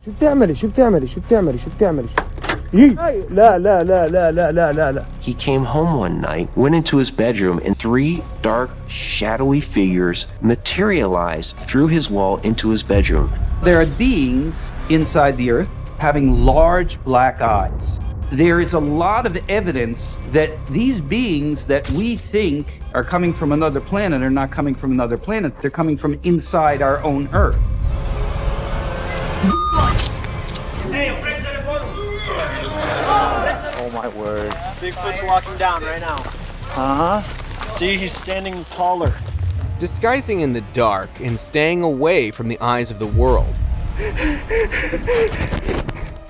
شو بتعملي شو بتعملي شو بتعملي شو بتعملي لا لا لا لا لا لا لا لا. He came home one night, went into his bedroom, and 3 dark, shadowy figures materialized through his wall into his bedroom. There are beings inside the earth having large black eyes. There is a lot of evidence that these beings that we think are coming from another planet are not coming from another planet. They're coming from inside our own Earth. Oh my word. Bigfoot's walking down right now. Uh-huh. See, he's standing taller. Disguising in the dark and staying away from the eyes of the world.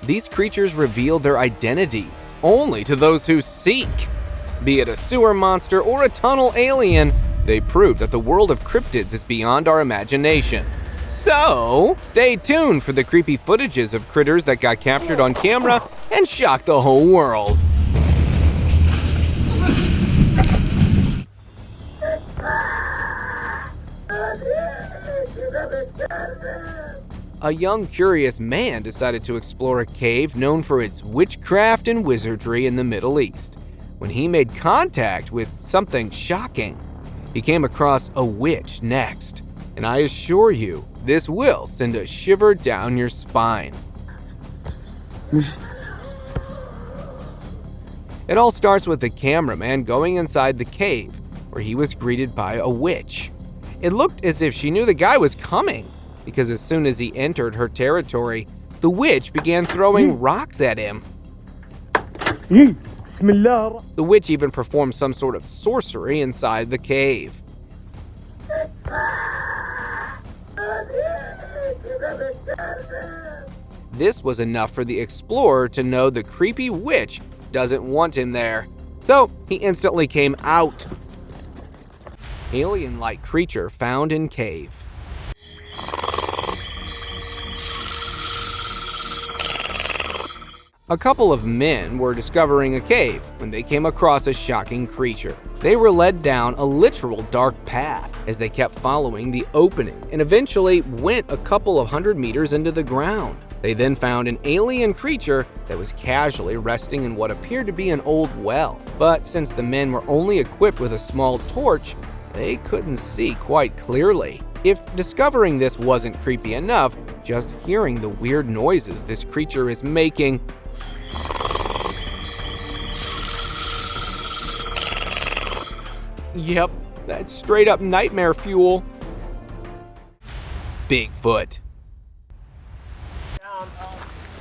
These creatures reveal their identities only to those who seek. Be it a sewer monster or a tunnel alien, they prove that the world of cryptids is beyond our imagination. So, stay tuned for the creepy footages of critters that got captured on camera and shocked the whole world. A young, curious man decided to explore a cave known for its witchcraft and wizardry in the Middle East. When he made contact with something shocking, he came across a witch next. And I assure you, this will send a shiver down your spine. It all starts with the cameraman going inside the cave, where he was greeted by a witch. It looked as if she knew the guy was coming, because as soon as he entered her territory, the witch began throwing rocks at him. The witch even performed some sort of sorcery inside the cave. This was enough for the explorer to know the creepy witch doesn't want him there, so he instantly came out. Alien-like creature found in cave. A couple of men were discovering a cave when they came across a shocking creature. They were led down a literal dark path as they kept following the opening and eventually went a couple of 100 meters into the ground. They then found an alien creature that was casually resting in what appeared to be an old well. But since the men were only equipped with a small torch, they couldn't see quite clearly. If discovering this wasn't creepy enough, just hearing the weird noises this creature is making Yep, that's straight up nightmare fuel. Bigfoot.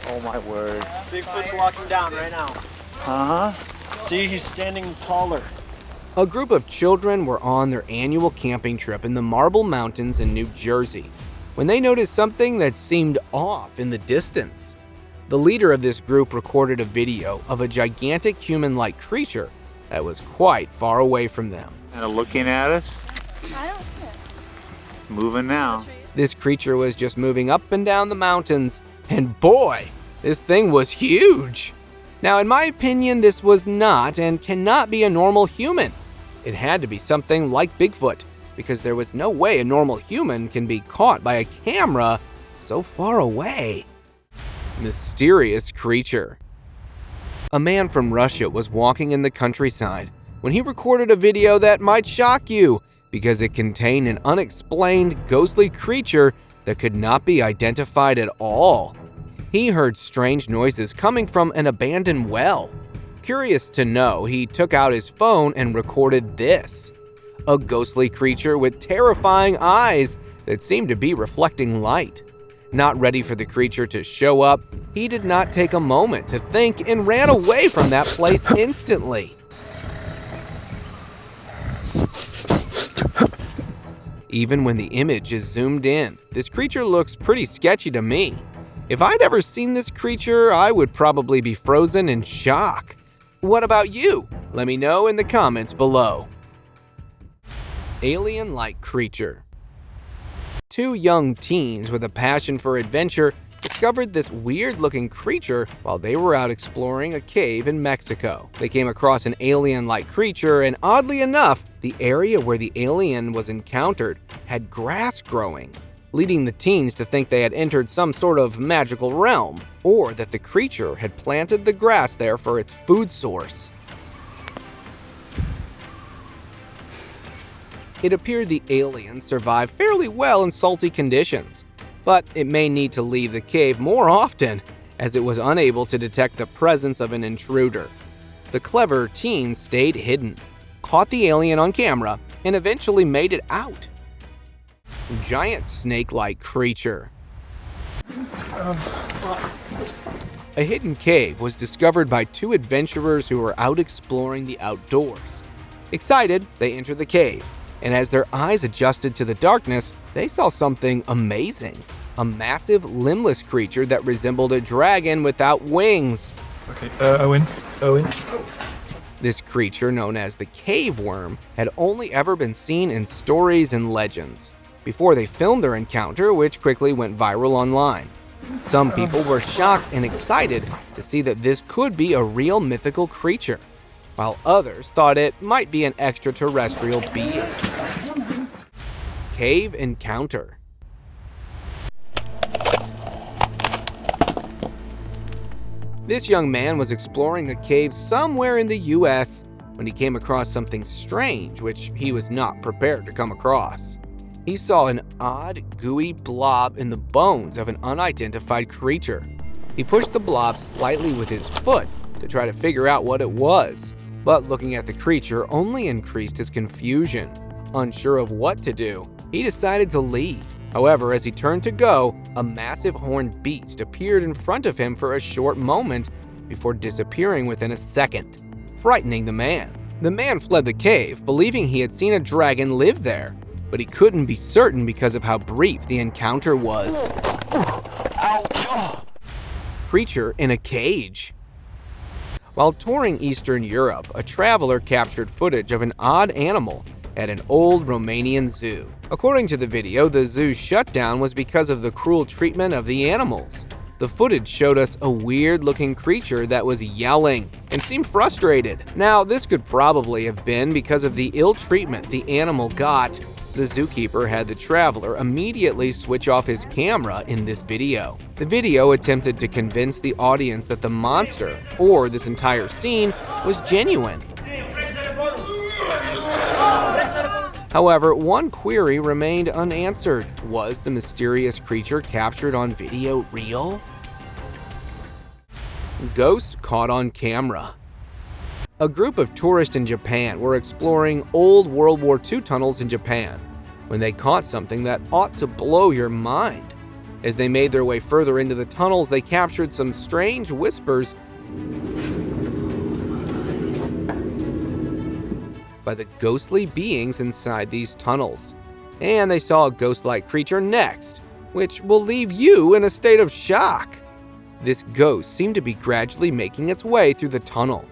Oh my word. Bigfoot's walking down right now. Uh-huh. See, he's standing taller. A group of children were on their annual camping trip in the Marble Mountains in New Jersey when they noticed something that seemed off in the distance. The leader of this group recorded a video of a gigantic human-like creature that was quite far away from them. Kind of looking at us. I don't see it. Moving now. This creature was just moving up and down the mountains, and boy, this thing was huge. Now, in my opinion, this was not and cannot be a normal human. It had to be something like Bigfoot, because there was no way a normal human can be caught by a camera so far away. Mysterious creature. A man from Russia was walking in the countryside when he recorded a video that might shock you because it contained an unexplained ghostly creature that could not be identified at all. He heard strange noises coming from an abandoned well. Curious to know, he took out his phone and recorded this. A ghostly creature with terrifying eyes that seemed to be reflecting light. Not ready for the creature to show up, he did not take a moment to think and ran away from that place instantly. Even when the image is zoomed in, this creature looks pretty sketchy to me. If I'd ever seen this creature, I would probably be frozen in shock. What about you? Let me know in the comments below. Alien-like creature. Two young teens with a passion for adventure discovered this weird-looking creature while they were out exploring a cave in Mexico. They came across an alien-like creature, and oddly enough, the area where the alien was encountered had grass growing. leading the teens to think they had entered some sort of magical realm, or that the creature had planted the grass there for its food source. It appeared the aliens survived fairly well in salty conditions, but it may need to leave the cave more often, as it was unable to detect the presence of an intruder. The clever teens stayed hidden, caught the alien on camera, and eventually made it out. Giant snake-like creature. A hidden cave was discovered by two adventurers who were out exploring the outdoors. Excited, they entered the cave, and as their eyes adjusted to the darkness, they saw something amazing. A massive, limbless creature that resembled a dragon without wings. Okay, Owen. This creature, known as the cave worm, had only ever been seen in stories and legends, before they filmed their encounter, which quickly went viral online. Some people were shocked and excited to see that this could be a real mythical creature, while others thought it might be an extraterrestrial being. Cave encounter. This young man was exploring a cave somewhere in the US when he came across something strange which he was not prepared to come across. He saw an odd, gooey blob in the bones of an unidentified creature. He pushed the blob slightly with his foot to try to figure out what it was, but looking at the creature only increased his confusion. Unsure of what to do, he decided to leave. However, as he turned to go, a massive horned beast appeared in front of him for a short moment before disappearing within a second, frightening the man. The man fled the cave, believing he had seen a dragon live there, but he couldn't be certain because of how brief the encounter was. Creature in a cage. While touring Eastern Europe, a traveler captured footage of an odd animal at an old Romanian zoo. According to the video, the zoo's shutdown was because of the cruel treatment of the animals. The footage showed us a weird-looking creature that was yelling and seemed frustrated. Now, this could probably have been because of the ill treatment the animal got. The zookeeper had the traveler immediately switch off his camera in this video. The video attempted to convince the audience that the monster, or this entire scene, was genuine. However, one query remained unanswered. Was the mysterious creature captured on video real? Ghost caught on camera. A group of tourists in Japan were exploring old World War II tunnels in Japan when they caught something that ought to blow your mind. As they made their way further into the tunnels, they captured some strange whispers by the ghostly beings inside these tunnels. And they saw a ghost-like creature next, which will leave you in a state of shock. This ghost seemed to be gradually making its way through the tunnel.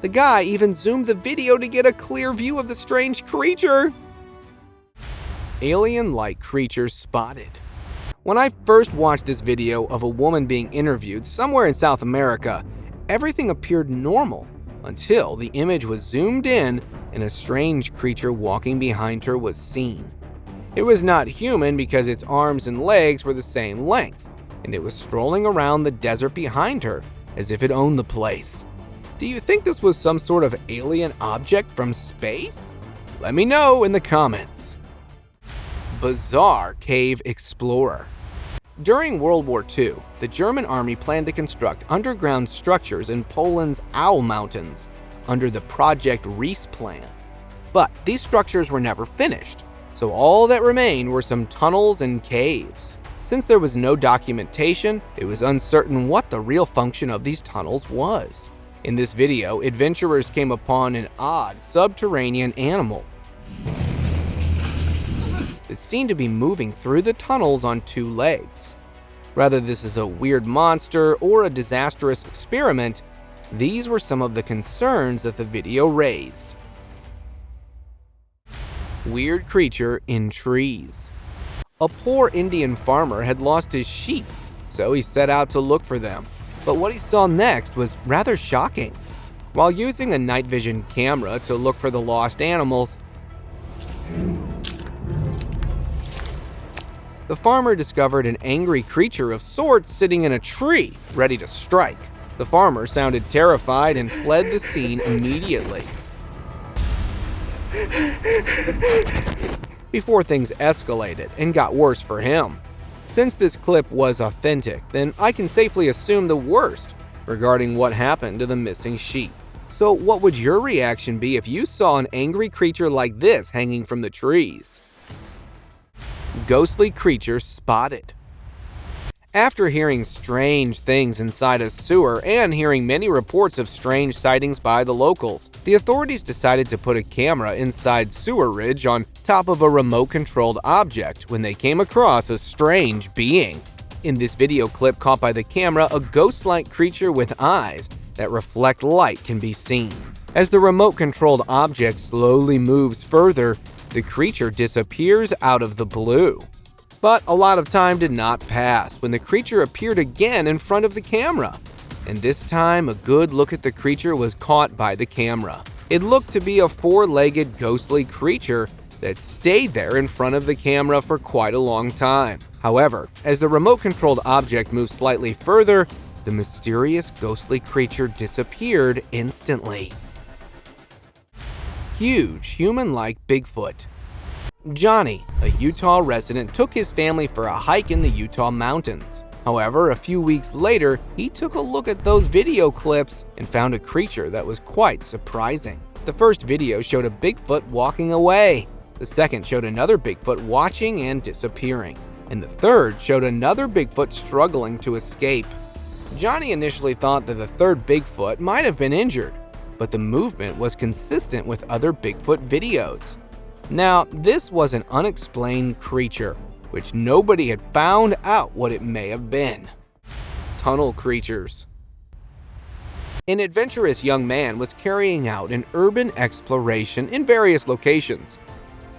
The guy even zoomed the video to get a clear view of the strange creature. Alien-like creature spotted. When I first watched this video of a woman being interviewed somewhere in South America, everything appeared normal until the image was zoomed in and a strange creature walking behind her was seen. It was not human because its arms and legs were the same length, and it was strolling around the desert behind her as if it owned the place. Do you think this was some sort of alien object from space? Let me know in the comments. Bizarre cave explorer. During World War II, the German army planned to construct underground structures in Poland's Owl Mountains under the Project Reese plan. But these structures were never finished, so all that remained were some tunnels and caves. Since there was no documentation, it was uncertain what the real function of these tunnels was. In this video, adventurers came upon an odd subterranean animal. It seemed to be moving through the tunnels on two legs. Whether this is a weird monster or a disastrous experiment, these were some of the concerns that the video raised. Weird creature in trees. A poor Indian farmer had lost his sheep, so he set out to look for them. But what he saw next was rather shocking. While using a night vision camera to look for the lost animals, The farmer discovered an angry creature of sorts sitting in a tree, ready to strike. The farmer sounded terrified and fled the scene immediately. Before things escalated and got worse for him. Since this clip was authentic, then I can safely assume the worst regarding what happened to the missing sheep. So what would your reaction be if you saw an angry creature like this hanging from the trees? Ghostly creature spotted. After hearing strange things inside a sewer and hearing many reports of strange sightings by the locals, the authorities decided to put a camera inside sewer ridge on top of a remote-controlled object when they came across a strange being. In this video clip caught by the camera, a ghost-like creature with eyes that reflect light can be seen. As the remote-controlled object slowly moves further, the creature disappears out of the blue. But a lot of time did not pass when the creature appeared again in front of the camera. And this time, a good look at the creature was caught by the camera. It looked to be a four-legged ghostly creature that stayed there in front of the camera for quite a long time. However, as the remote-controlled object moved slightly further, the mysterious ghostly creature disappeared instantly. Huge, human-like Bigfoot. Johnny, a Utah resident, took his family for a hike in the Utah mountains. However, a few weeks later, he took a look at those video clips and found a creature that was quite surprising. The first video showed a Bigfoot walking away. The second showed another Bigfoot watching and disappearing. And the third showed another Bigfoot struggling to escape. Johnny initially thought that the third Bigfoot might have been injured, but the movement was consistent with other Bigfoot videos. Now, this was an unexplained creature, which nobody had found out what it may have been. Tunnel creatures. An adventurous young man was carrying out an urban exploration in various locations,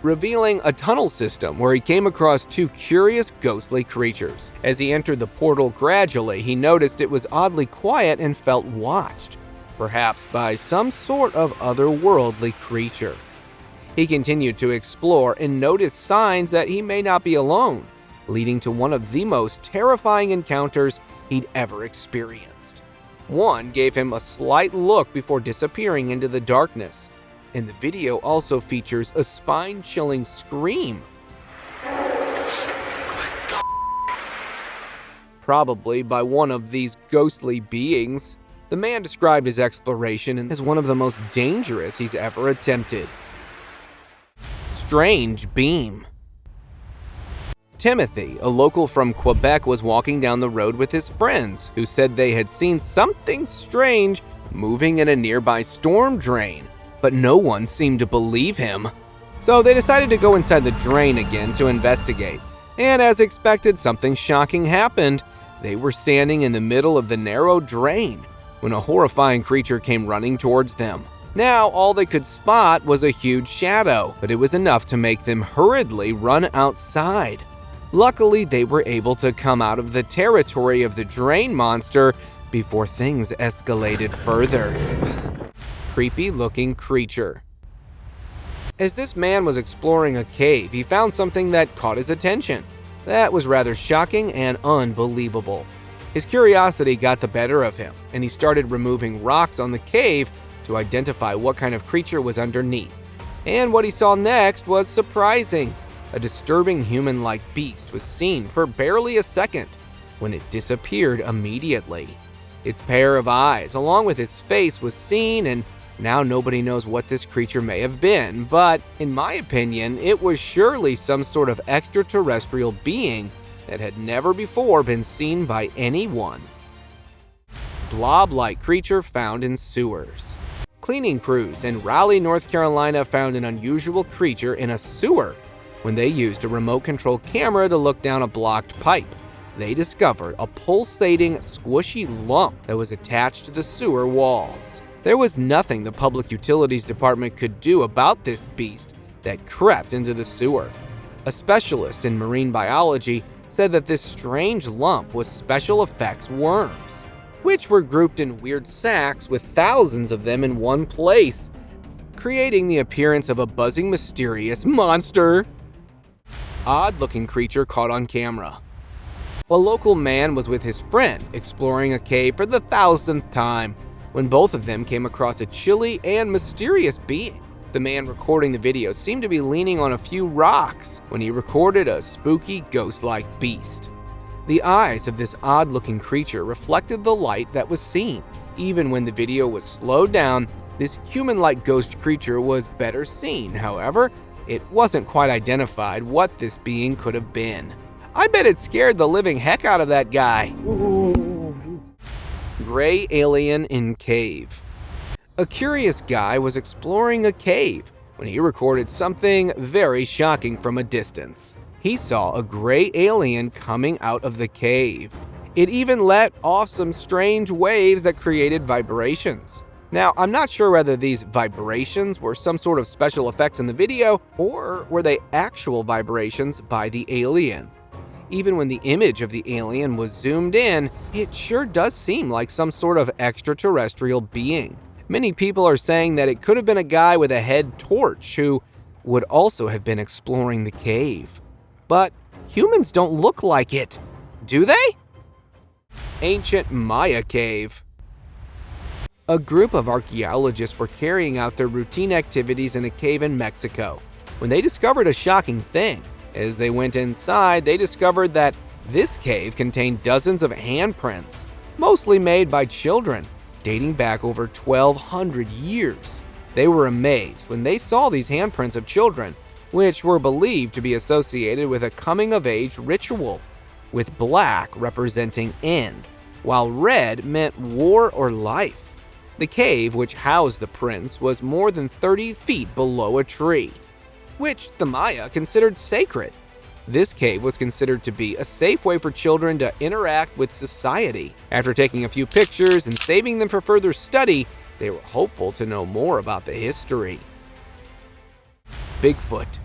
revealing a tunnel system where he came across two curious ghostly creatures. As he entered the portal gradually, he noticed it was oddly quiet and felt watched, perhaps by some sort of otherworldly creature. He continued to explore and noticed signs that he may not be alone, leading to one of the most terrifying encounters he'd ever experienced. One gave him a slight look before disappearing into the darkness, and the video also features a spine-chilling scream. Probably by one of these ghostly beings. The man described his exploration as one of the most dangerous he's ever attempted. Strange beam. Timothy, a local from Quebec, was walking down the road with his friends, who said they had seen something strange moving in a nearby storm drain, but no one seemed to believe him. So they decided to go inside the drain again to investigate, and as expected, something shocking happened. They were standing in the middle of the narrow drain when a horrifying creature came running towards them. Now, all they could spot was a huge shadow, but it was enough to make them hurriedly run outside. Luckily, they were able to come out of the territory of the drain monster before things escalated further. Creepy-looking creature. As this man was exploring a cave, he found something that caught his attention. That was rather shocking and unbelievable. His curiosity got the better of him, and he started removing rocks on the cave to identify what kind of creature was underneath. And what he saw next was surprising. A disturbing human-like beast was seen for barely a second, when it disappeared immediately. Its pair of eyes, along with its face, was seen, and now nobody knows what this creature may have been, but in my opinion, it was surely some sort of extraterrestrial being that had never before been seen by anyone. Blob-like creature found in sewers. Cleaning crews in Raleigh, North Carolina found an unusual creature in a sewer. When they used a remote-controlled camera to look down a blocked pipe, they discovered a pulsating, squishy lump that was attached to the sewer walls. There was nothing the Public Utilities Department could do about this beast that crept into the sewer. A specialist in marine biology said that this strange lump was special effects worms, which were grouped in weird sacks with thousands of them in one place. creating the appearance of a buzzing, mysterious monster. Odd-looking creature caught on camera. A local man was with his friend exploring a cave for the 1,000th time when both of them came across a chilly and mysterious being. The man recording the video seemed to be leaning on a few rocks when he recorded a spooky, ghost-like beast. The eyes of this odd-looking creature reflected the light that was seen. Even when the video was slowed down, this human-like ghost creature was better seen. However, it wasn't quite identified what this being could have been. I bet it scared the living heck out of that guy. Gray alien in cave. A curious guy was exploring a cave when he recorded something very shocking from a distance. He saw a gray alien coming out of the cave. It even let off some strange waves that created vibrations. Now, I'm not sure whether these vibrations were some sort of special effects in the video, or were they actual vibrations by the alien. Even when the image of the alien was zoomed in, it sure does seem like some sort of extraterrestrial being. Many people are saying that it could have been a guy with a head torch who would also have been exploring the cave. But humans don't look like it, do they? Ancient Maya cave. A group of archaeologists were carrying out their routine activities in a cave in Mexico when they discovered a shocking thing. As they went inside, they discovered that this cave contained dozens of handprints, mostly made by children, dating back over 1,200 years. They were amazed when they saw these handprints of children, which were believed to be associated with a coming-of-age ritual, with black representing end, while red meant war or life. The cave, which housed the prints, was more than 30 feet below a tree, which the Maya considered sacred. This cave was considered to be a safe way for children to interact with society. After taking a few pictures and saving them for further study, they were hopeful to know more about the history. Bigfoot.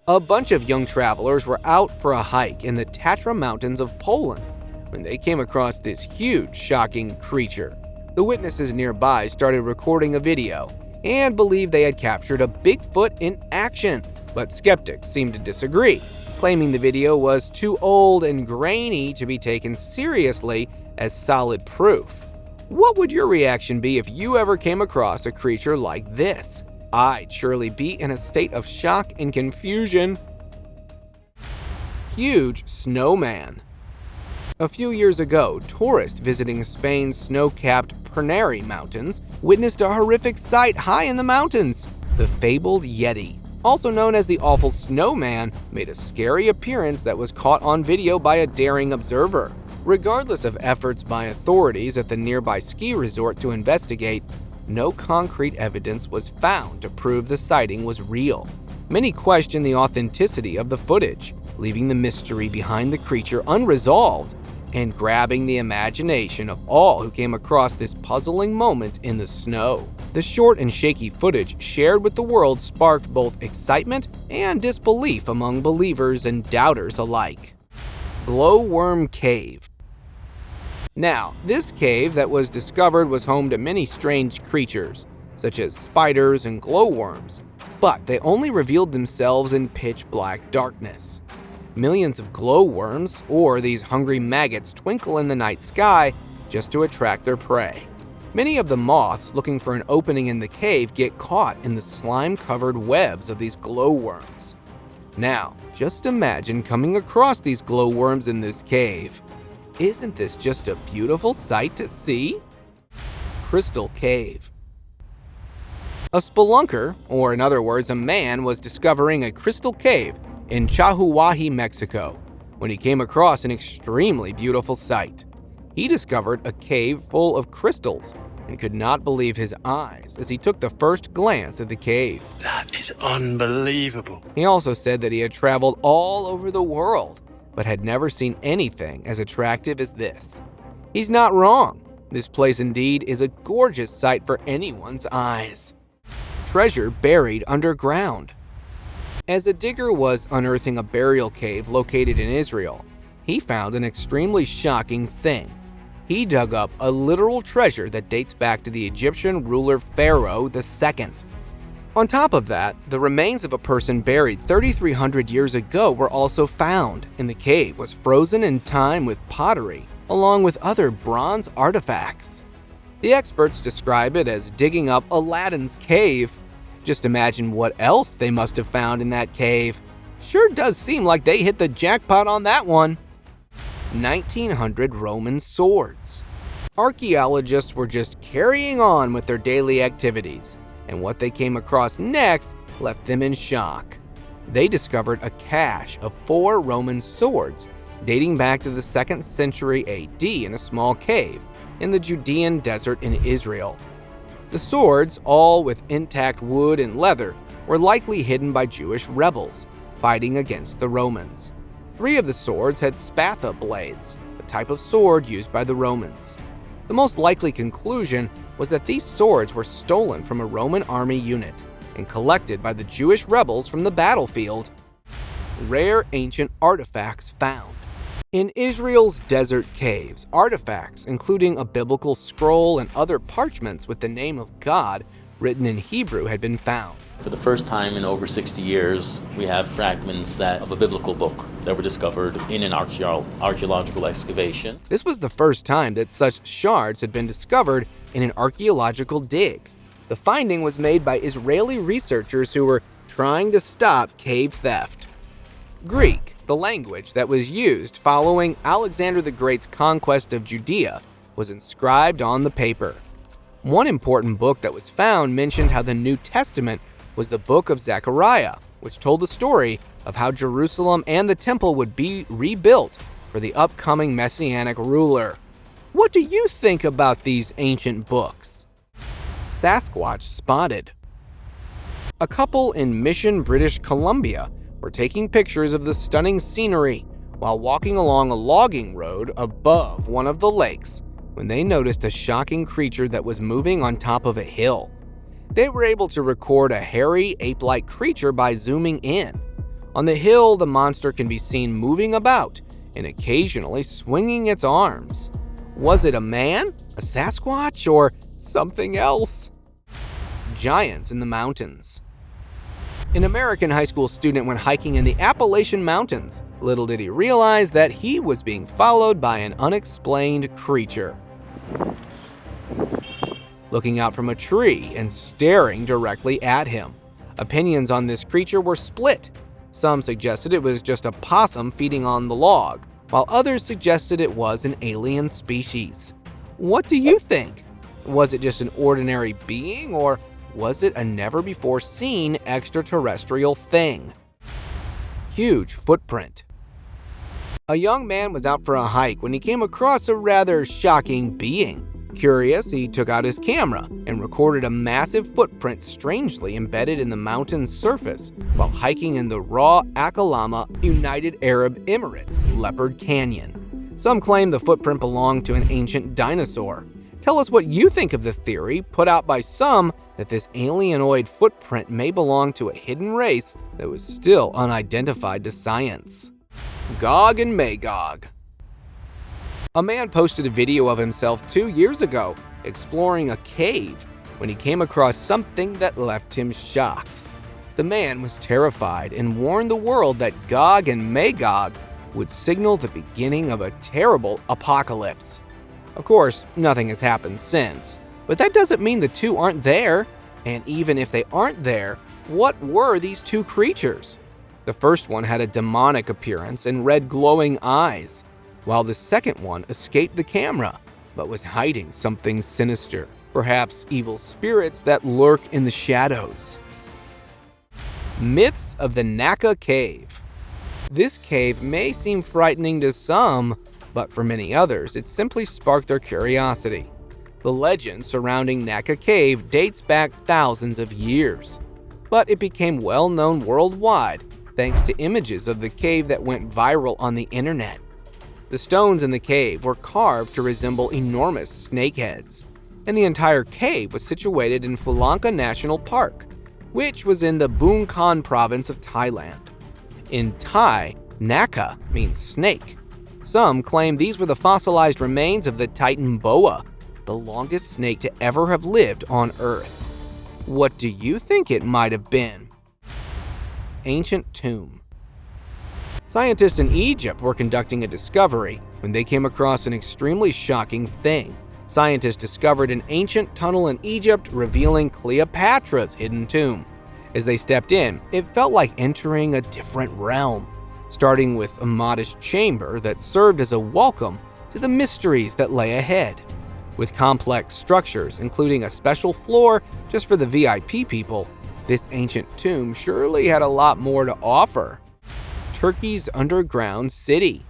A bunch of young travelers were out for a hike in the Tatra Mountains of Poland when they came across this huge, shocking creature. The witnesses nearby started recording a video and believed they had captured a Bigfoot in action, but skeptics seemed to disagree, claiming the video was too old and grainy to be taken seriously as solid proof. What would your reaction be if you ever came across a creature like this? I'd surely be in a state of shock and confusion. Huge snowman. A few years ago, tourists visiting Spain's snow-capped Pernary Mountains witnessed a horrific sight high in the mountains. The fabled Yeti, also known as the awful snowman, made a scary appearance that was caught on video by a daring observer. Regardless of efforts by authorities at the nearby ski resort to investigate, no concrete evidence was found to prove the sighting was real. Many question the authenticity of the footage, leaving the mystery behind the creature unresolved and grabbing the imagination of all who came across this puzzling moment in the snow. The short and shaky footage shared with the world sparked both excitement and disbelief among believers and doubters alike. Glowworm Cave. Now, this cave that was discovered was home to many strange creatures, such as spiders and glowworms, but they only revealed themselves in pitch-black darkness. Millions of glowworms, or these hungry maggots, twinkle in the night sky just to attract their prey. Many of the moths looking for an opening in the cave get caught in the slime-covered webs of these glowworms. Now, just imagine coming across these glowworms in this cave. Isn't this just a beautiful sight to see? Crystal Cave. A spelunker, or in other words, a man, was discovering a crystal cave in Chihuahua, Mexico, when he came across an extremely beautiful sight. He discovered a cave full of crystals and could not believe his eyes as he took the first glance at the cave. That is unbelievable. He also said that he had traveled all over the world, but had never seen anything as attractive as this. He's not wrong. This place indeed is a gorgeous sight for anyone's eyes. Treasure buried underground. As a digger was unearthing a burial cave located in Israel, he found an extremely shocking thing. he dug up a literal treasure that dates back to the Egyptian ruler Pharaoh II. On top of that, the remains of a person buried 3,300 years ago were also found, and the cave was frozen in time with pottery, along with other bronze artifacts. The experts describe it as digging up Aladdin's cave. Just imagine what else they must have found in that cave. Sure does seem like they hit the jackpot on that one. 1900 Roman swords. Archaeologists were just carrying on with their daily activities, and what they came across next left them in shock. They discovered a cache of 4 Roman swords dating back to the 2nd century AD in a small cave in the Judean desert in Israel. The swords, all with intact wood and leather, were likely hidden by Jewish rebels fighting against the Romans. 3 of the swords had spatha blades, a type of sword used by the Romans. The most likely conclusion was that these swords were stolen from a Roman army unit and collected by the Jewish rebels from the battlefield. Rare ancient artifacts found. In Israel's desert caves, artifacts including a biblical scroll and other parchments with the name of God written in Hebrew had been found. For the first time in over 60 years, we have fragments of a biblical book that were discovered in an archaeological excavation. This was the first time that such shards had been discovered in an archaeological dig. The finding was made by Israeli researchers who were trying to stop cave theft. Greek, the language that was used following Alexander the Great's conquest of Judea, was inscribed on the paper. One important book that was found mentioned how the New Testament was the book of Zechariah, which told the story of how Jerusalem and the temple would be rebuilt for the upcoming messianic ruler. What do you think about these ancient books? Sasquatch spotted. A couple in Mission, British Columbia were taking pictures of the stunning scenery while walking along a logging road above one of the lakes when they noticed a shocking creature that was moving on top of a hill. They were able to record a hairy, ape-like creature by zooming in. On the hill, the monster can be seen moving about and occasionally swinging its arms. Was it a man, a Sasquatch, or something else? Giants in the mountains. An American high school student went hiking in the Appalachian Mountains. Little did he realize that he was being followed by an unexplained creature. Looking out from a tree and staring directly at him. Opinions on this creature were split. Some suggested it was just a possum feeding on the log, while others suggested it was an alien species. What do you think? Was it just an ordinary being, or was it a never-before-seen extraterrestrial thing? Huge footprint. A young man was out for a hike when he came across a rather shocking being. Curious, he took out his camera and recorded a massive footprint strangely embedded in the mountain's surface while hiking in the raw Akalama, United Arab Emirates, Leopard Canyon. Some claim the footprint belonged to an ancient dinosaur. Tell us what you think of the theory put out by some that this alienoid footprint may belong to a hidden race that was still unidentified to science. Gog and Magog. A man posted a video of himself 2 years ago exploring a cave when he came across something that left him shocked. The man was terrified and warned the world that Gog and Magog would signal the beginning of a terrible apocalypse. Of course, nothing has happened since, but that doesn't mean the two aren't there. And even if they aren't there, what were these two creatures? The first one had a demonic appearance and red glowing eyes, while the second one escaped the camera, but was hiding something sinister, perhaps evil spirits that lurk in the shadows. Myths of the Naka Cave. This cave may seem frightening to some, but for many others, it simply sparked their curiosity. The legend surrounding Naka Cave dates back thousands of years, but it became well known worldwide thanks to images of the cave that went viral on the internet. The stones in the cave were carved to resemble enormous snake heads, and the entire cave was situated in Phulanka National Park, which was in the Bungkhan province of Thailand. In Thai, Naka means snake, Some claim these were the fossilized remains of the Titan boa, the longest snake to ever have lived on Earth. What do you think it might have been? Ancient tomb. Scientists in Egypt were conducting a discovery when they came across an extremely shocking thing. Scientists discovered an ancient tunnel in Egypt revealing Cleopatra's hidden tomb. As they stepped in, it felt like entering a different realm, starting with a modest chamber that served as a welcome to the mysteries that lay ahead. With complex structures, including a special floor just for the VIP people, this ancient tomb surely had a lot more to offer. Turkey's underground city.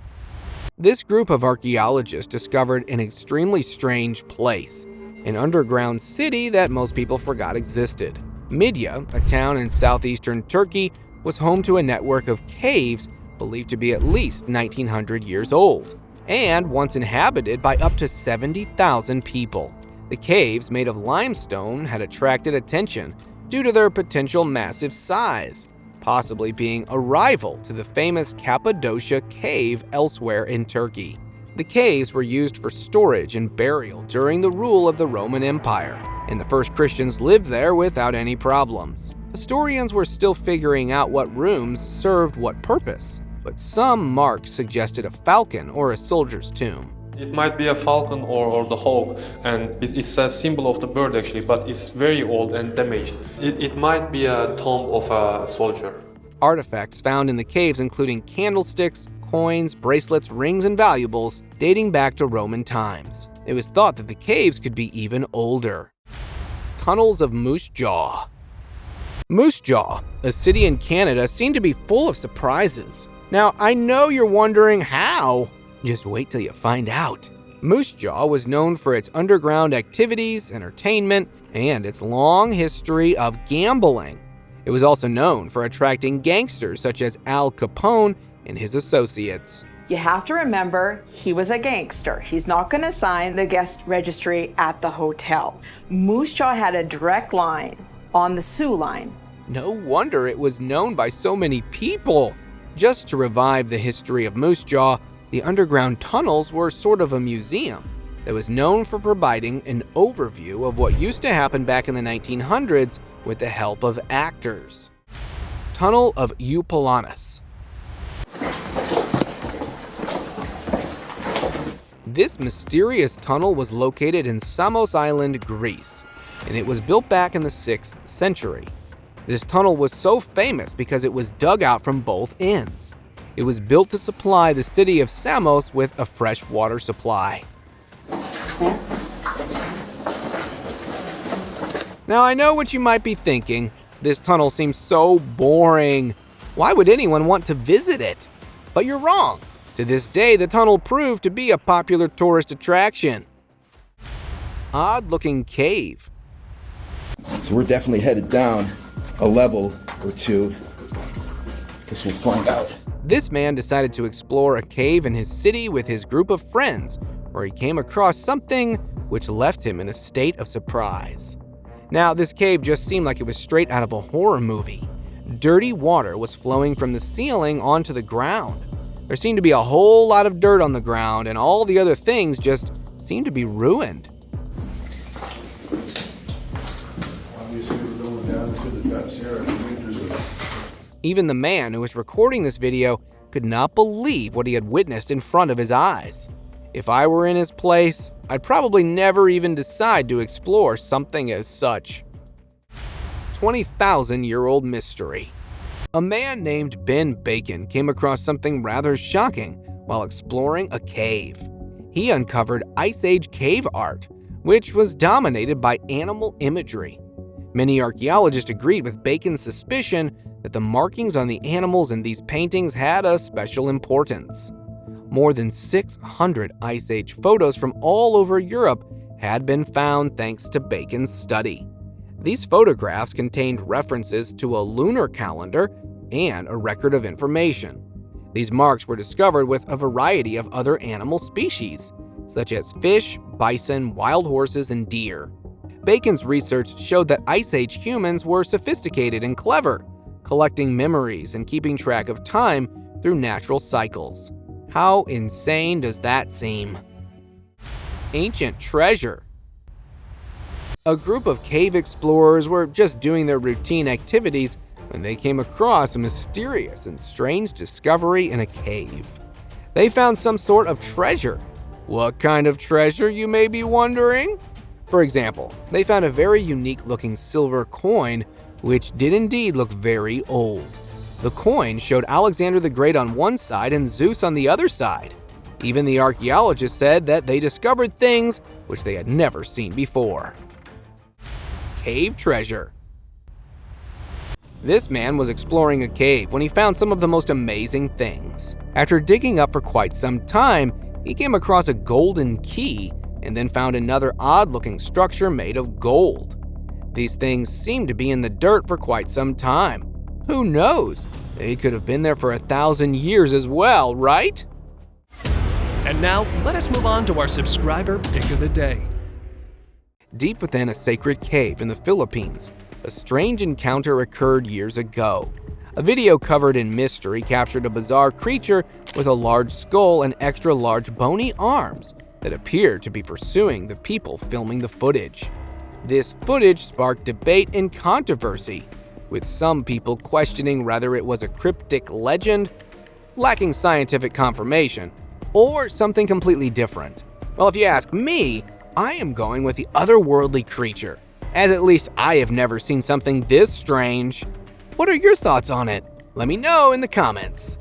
This group of archaeologists discovered an extremely strange place, an underground city that most people forgot existed. Midya, a town in southeastern Turkey, was home to a network of caves believed to be at least 1900 years old, and once inhabited by up to 70,000 people. The caves, made of limestone, had attracted attention due to their potential massive size, possibly being a rival to the famous Cappadocia cave elsewhere in Turkey. The caves were used for storage and burial during the rule of the Roman Empire, and the first Christians lived there without any problems. Historians were still figuring out what rooms served what purpose, but some marks suggested a falcon or a soldier's tomb. It might be a falcon or the hawk, and it's a symbol of the bird actually, but it's very old and damaged. It might be a tomb of a soldier. Artifacts found in the caves including candlesticks, coins, bracelets, rings, and valuables dating back to Roman times. It was thought that the caves could be even older. Tunnels of Moosejaw. Moosejaw, a city in Canada, seemed to be full of surprises. Now, I know you're wondering how. Just wait till you find out. Moosejaw was known for its underground activities, entertainment, and its long history of gambling. It was also known for attracting gangsters such as Al Capone and his associates. You have to remember, he was a gangster. He's not going to sign the guest registry at the hotel. Moosejaw had a direct line on the Sioux line. No wonder it was known by so many people. Just to revive the history of Moosejaw, the underground tunnels were sort of a museum that was known for providing an overview of what used to happen back in the 1900s with the help of actors. Tunnel of Eupalinos. This mysterious tunnel was located in Samos Island, Greece, and it was built back in the 6th century. This tunnel was so famous because it was dug out from both ends. It was built to supply the city of Samos with a fresh water supply. Now I know what you might be thinking. This tunnel seems so boring. Why would anyone want to visit it? But you're wrong. To this day, the tunnel proved to be a popular tourist attraction. Odd-looking cave. So we're definitely headed down a level or two. Guess we'll find out. This man decided to explore a cave in his city with his group of friends, where he came across something which left him in a state of surprise. Now, this cave just seemed like it was straight out of a horror movie. Dirty water was flowing from the ceiling onto the ground. There seemed to be a whole lot of dirt on the ground, and all the other things just seemed to be ruined. Even the man who was recording this video could not believe what he had witnessed in front of his eyes. If I were in his place, I'd probably never even decide to explore something as such. 20,000-year-old mystery. A man named Ben Bacon came across something rather shocking while exploring a cave. He uncovered Ice Age cave art, which was dominated by animal imagery. Many archaeologists agreed with Bacon's suspicion that the markings on the animals in these paintings had a special importance. More than 600 Ice Age photos from all over Europe had been found thanks to Bacon's study. These photographs contained references to a lunar calendar and a record of information. These marks were discovered with a variety of other animal species, such as fish, bison, wild horses, and deer. Bacon's research showed that Ice Age humans were sophisticated and clever, collecting memories and keeping track of time through natural cycles. How insane does that seem? Ancient treasure. A group of cave explorers were just doing their routine activities when they came across a mysterious and strange discovery in a cave. They found some sort of treasure. What kind of treasure, you may be wondering? For example, they found a very unique looking silver coin, which did indeed look very old. The coin showed Alexander the Great on one side and Zeus on the other side. Even the archaeologists said that they discovered things which they had never seen before. Cave treasure. This man was exploring a cave when he found some of the most amazing things. After digging up for quite some time, he came across a golden key and then found another odd-looking structure made of gold. These things seemed to be in the dirt for quite some time. Who knows? They could have been there for 1,000 years as well, right? And now, let us move on to our subscriber pick of the day. Deep within a sacred cave in the Philippines, a strange encounter occurred years ago. A video covered in mystery captured a bizarre creature with a large skull and extra large bony arms that appeared to be pursuing the people filming the footage. This footage sparked debate and controversy, with some people questioning whether it was a cryptic legend, lacking scientific confirmation, or something completely different. Well, if you ask me, I am going with the otherworldly creature, as at least I have never seen something this strange. What are your thoughts on it? Let me know in the comments.